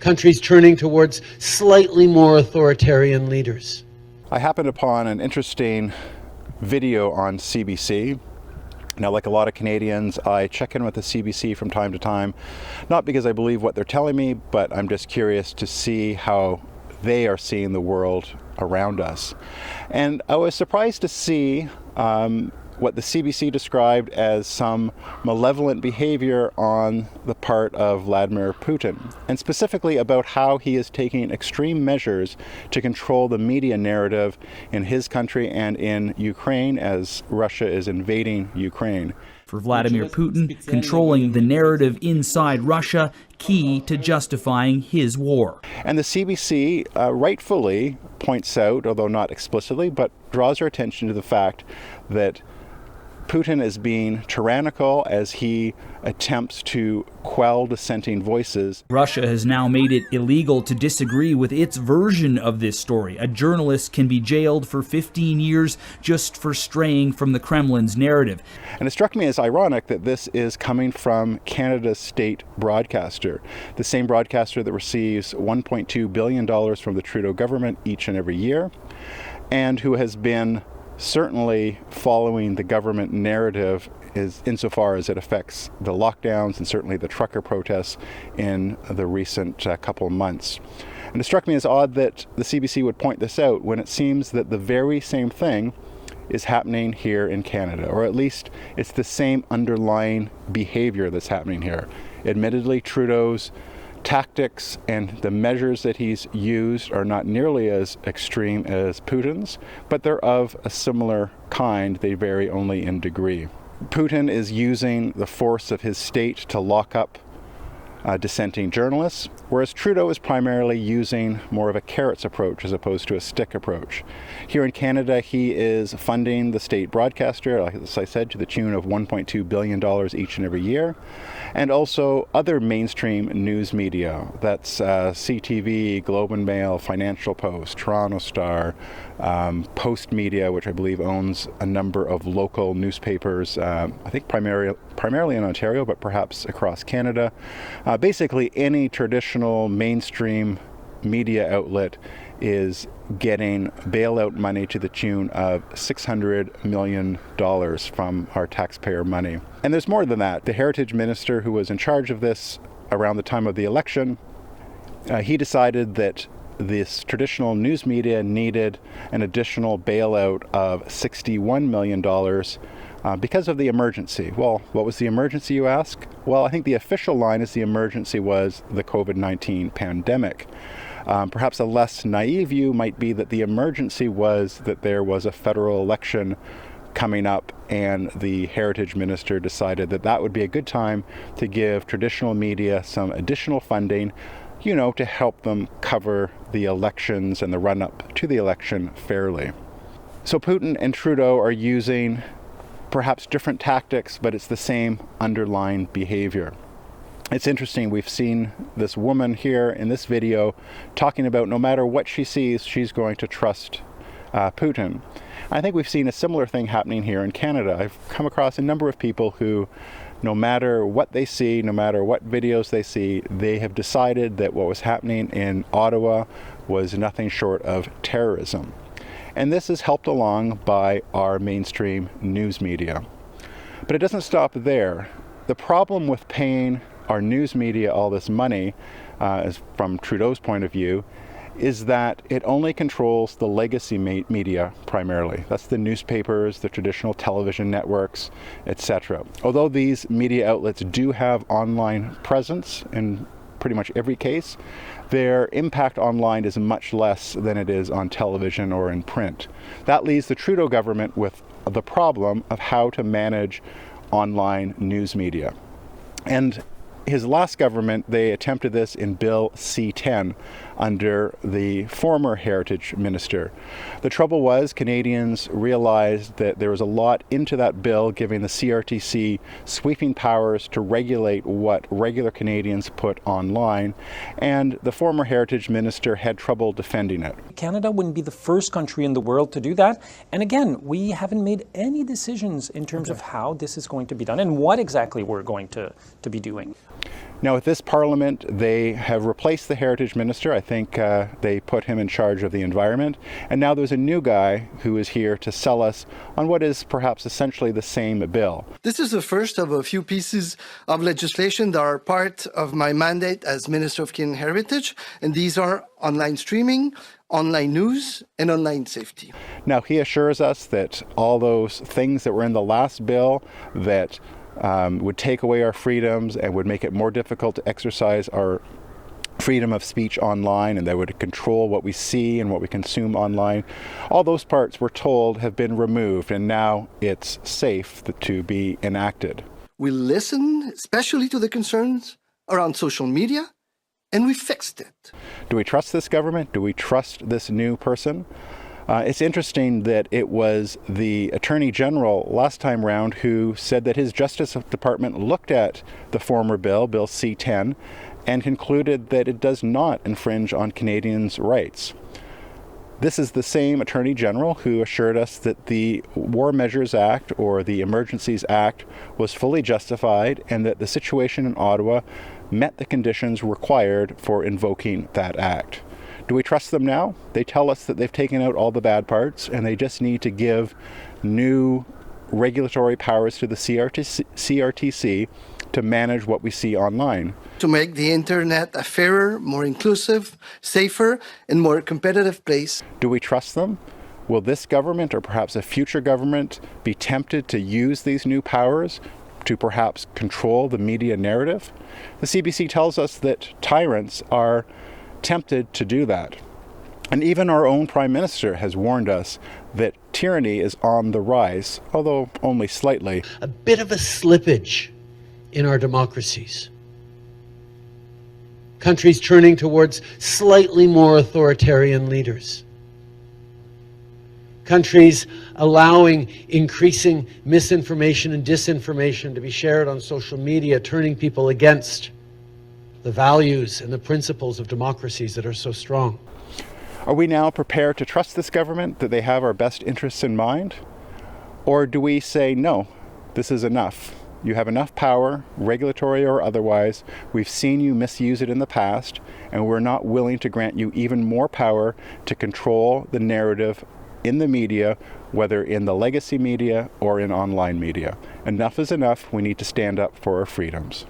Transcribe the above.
countries turning towards slightly more authoritarian leaders. I happened upon an interesting video on CBC. Now, like a lot of Canadians, I check in with the CBC from time to time, not because I believe what they're telling me, but I'm just curious to see how they are seeing the world around us. And I was surprised to see what the CBC described as some malevolent behavior on the part of Vladimir Putin, and specifically about how he is taking extreme measures to control the media narrative in his country and in Ukraine as Russia is invading Ukraine. For Vladimir Putin, controlling the narrative inside Russia, key to justifying his war. And the CBC rightfully points out, although not explicitly, but draws our attention to the fact that Putin is being tyrannical as he attempts to quell dissenting voices. Russia has now made it illegal to disagree with its version of this story. A journalist can be jailed for 15 years just for straying from the Kremlin's narrative. And it struck me as ironic that this is coming from Canada's state broadcaster, the same broadcaster that receives $1.2 billion from the Trudeau government each and every year, and who has been certainly following the government narrative insofar as it affects the lockdowns and certainly the trucker protests in the recent couple of months. And it struck me as odd that the CBC would point this out when it seems that the very same thing is happening here in Canada, or at least it's the same underlying behavior that's happening here. Admittedly, Trudeau's tactics and the measures that he's used are not nearly as extreme as Putin's, but they're of a similar kind. They vary only in degree. Putin is using the force of his state to lock up dissenting journalists, whereas Trudeau is primarily using more of a carrots approach as opposed to a stick approach. Here in Canada, he is funding the state broadcaster, like I said, to the tune of $1.2 billion each and every year, and also other mainstream news media. That's CTV, Globe and Mail, Financial Post, Toronto Star, Post Media, which I believe owns a number of local newspapers, I think primarily in Ontario, but perhaps across Canada. Basically, any traditional mainstream media outlet is getting bailout money to the tune of $600 million from our taxpayer money. And there's more than that. The Heritage Minister who was in charge of this around the time of the election, he decided that this traditional news media needed an additional bailout of $61 million because of the emergency. Well, what was the emergency, you ask? Well, I think the official line is the emergency was the COVID-19 pandemic. Perhaps a less naive view might be that the emergency was that there was a federal election coming up, and the Heritage Minister decided that that would be a good time to give traditional media some additional funding, to help them cover the elections and the run-up to the election fairly. So Putin and Trudeau are using perhaps different tactics, but it's the same underlying behavior. It's interesting, we've seen this woman here in this video talking about no matter what she sees, she's going to trust Putin. I think we've seen a similar thing happening here in Canada. I've come across a number of people who, no matter what they see, no matter what videos they see, they have decided that what was happening in Ottawa was nothing short of terrorism. And this is helped along by our mainstream news media. But it doesn't stop there. The problem with paying our news media all this money, from Trudeau's point of view, is that it only controls the legacy media primarily. That's the newspapers, the traditional television networks, etc. Although these media outlets do have online presence in pretty much every case, their impact online is much less than it is on television or in print. That leaves the Trudeau government with the problem of how to manage online news media. And his last government, they attempted this in Bill C-10 under the former Heritage Minister. The trouble was Canadians realized that there was a lot into that bill giving the CRTC sweeping powers to regulate what regular Canadians put online, and the former Heritage Minister had trouble defending it. Canada wouldn't be the first country in the world to do that. And again, we haven't made any decisions in terms of how this is going to be done and what exactly we're going to be doing. Now, with this parliament, they have replaced the heritage minister. I think they put him in charge of the environment. And now there's a new guy who is here to sell us on what is perhaps essentially the same bill. This is the first of a few pieces of legislation that are part of my mandate as Minister of Canadian Heritage, and these are online streaming, online news, and online safety. Now, he assures us that all those things that were in the last bill that would take away our freedoms and would make it more difficult to exercise our freedom of speech online, and that would control what we see and what we consume online. All those parts, we're told, have been removed, and now it's safe to be enacted. We listened, especially to the concerns around social media, and we fixed it. Do we trust this government? Do we trust this new person? It's interesting that it was the Attorney General last time round who said that his Justice Department looked at the former bill, Bill C-10, and concluded that it does not infringe on Canadians' rights. This is the same Attorney General who assured us that the War Measures Act, or the Emergencies Act, was fully justified and that the situation in Ottawa met the conditions required for invoking that act. Do we trust them now? They tell us that they've taken out all the bad parts and they just need to give new regulatory powers to the CRTC to manage what we see online. To make the internet a fairer, more inclusive, safer, and more competitive place. Do we trust them? Will this government, or perhaps a future government, be tempted to use these new powers to perhaps control the media narrative? The CBC tells us that tyrants are tempted to do that. And even our own Prime Minister has warned us that tyranny is on the rise, although only slightly. A bit of a slippage in our democracies. Countries turning towards slightly more authoritarian leaders. Countries allowing increasing misinformation and disinformation to be shared on social media, turning people against the values and the principles of democracies that are so strong. Are we now prepared to trust this government, that they have our best interests in mind? Or do we say, no, this is enough? You have enough power, regulatory or otherwise. We've seen you misuse it in the past, and we're not willing to grant you even more power to control the narrative in the media, whether in the legacy media or in online media. Enough is enough. We need to stand up for our freedoms.